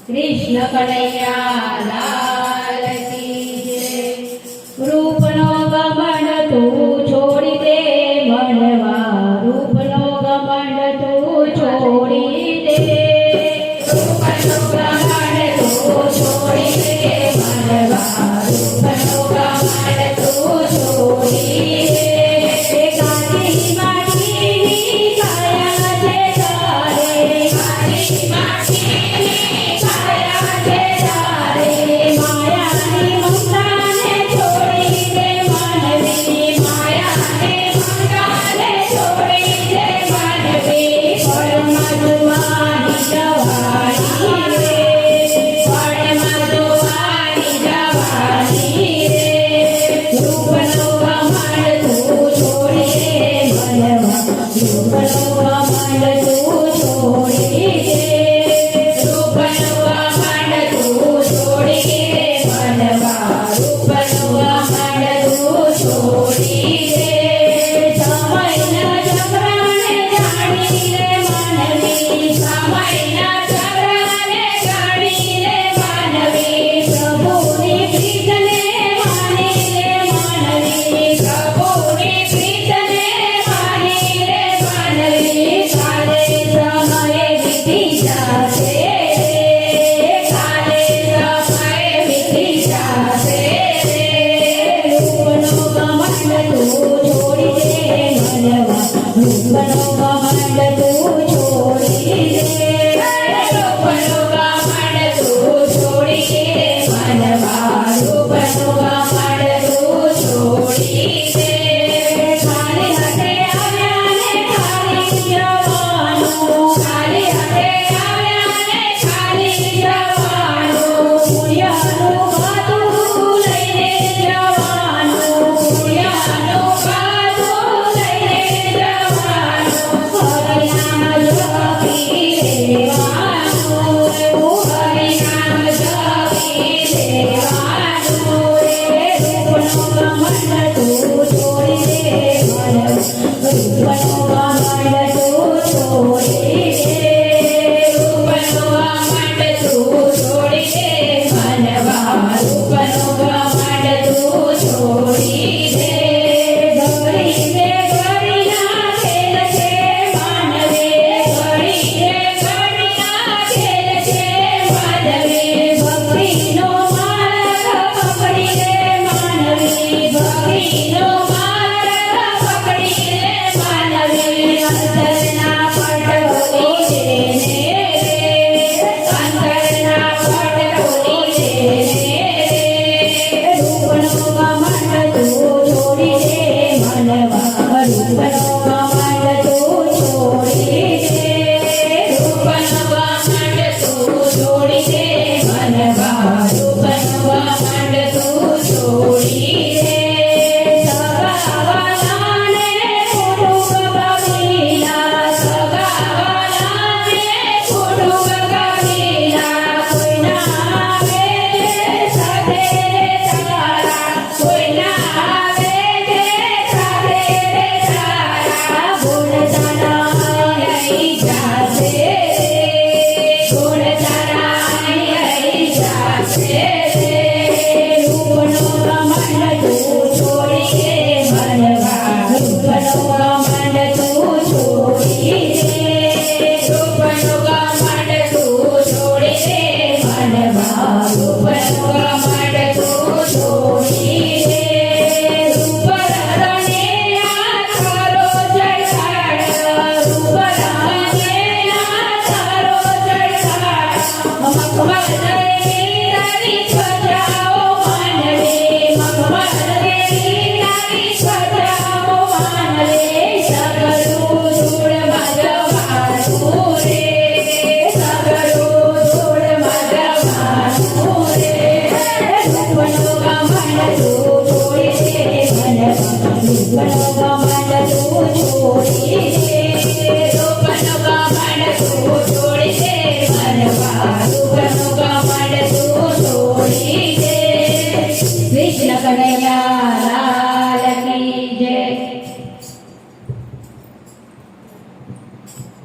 कृष्ण कन्हैया लाल की जय। रूपनो घमंड तू छोड़ी दे मनवा, रूपनो घमंड तू छोड़ी दे, रूपनो घमंड तू छोड़ी दे मनवा, रूपनो घमंड तू छोड़ी दे। काली माटीनी काया छे तारे, काली माटीनी काया छे तारे, मायानी ममताने छोड़ी दे मानवी, मायानी ममताने छोड़ी दे मानवी। परमात्मानी जवानी रे, परमात्मानी जवानी रे। रूपनो घमंड तू छोड़ी दे मनवा, रूपनो घमंड तू छोड़ी दे, रूपनो घमंड तू छोड़ी दे मनवा, रूपनो घमंड तू छोड़ी दे। समयना चक्राने जाणी रे मानवी, समयना चक्राने जाणी रे मानवी। प्रभुनी प्रीतने मानी रे मानवी, प्रभुनी प्रीतने मानी रे मानवी। काले समये वीती जाશે, काले समये वीती जाશે रे। रूपनो घमंड तू छोड़ी दे मनवा, रूपनो घमंड तू छोड़ी दे, रूपनो घमंड तू छोड़ी दे मनवा, रूपनो घमंड तू छोड़ी दे। खाली हाथे આવ્યા ને ખાલી જવાનું, ખાલી હાથે આવ્યા ને ખાલી જવાનું। પુણ્યનું ખાતું લઈને જવાનું, પુણ્યનું ખાતું લઈને જવાનું। હરિનામ જપી લેવાનું, હરિનામ જપી લેવાનું રે। રૂપનો ઘમંડ તું છોડી દે मनवा, रूपनो घमंड तू छोड़ी दे, रूपनो घमंड तू छोड़ी दे मनवा, रूपनो घमंड तू छोड़ी दे। घड़ी रे घड़ी ना खेल छे मानवे, घड़ी रे घड़ी ना खेल छे मानवे। भक्तिनो मार्ग पकड़ी रे मानवी, भक्तिनो मार्ग पकड़ी रे मानवी। अंतરના પટોળી જેને રે, અંતરના પટોળી જેને રે। રૂપનો ઘમંડ તું છોડી દે मनवा, रूपनो घमंड तू छोड़ी दे, रूपनो घमंड तू छोड़ी दे मनवा, रूपनो घमंड तू छोड़ी दे। સગાવાલાને ખોટું બગાવીલા, સગાવાલાને ખોટું બગાવીલા। કોઈના આવે તે સાથે રે તારા, કોઈના આવે તે સાથે રે તારા। ગુણ તારા આવી જાશે રે, ગુણ તારા આવી જાશે રે। રૂપનો ઘમંડ તું છોડી દે मनवा, रूपनो घमंड તું છોડી દે, रूपनो घमंड તું છોડી દે मनवा, रूपनो घमंड તું છોડી દે। રૂપ રને આ તારો જળખાડ, રૂપ રને આ તારો જળખાડ। મખમલ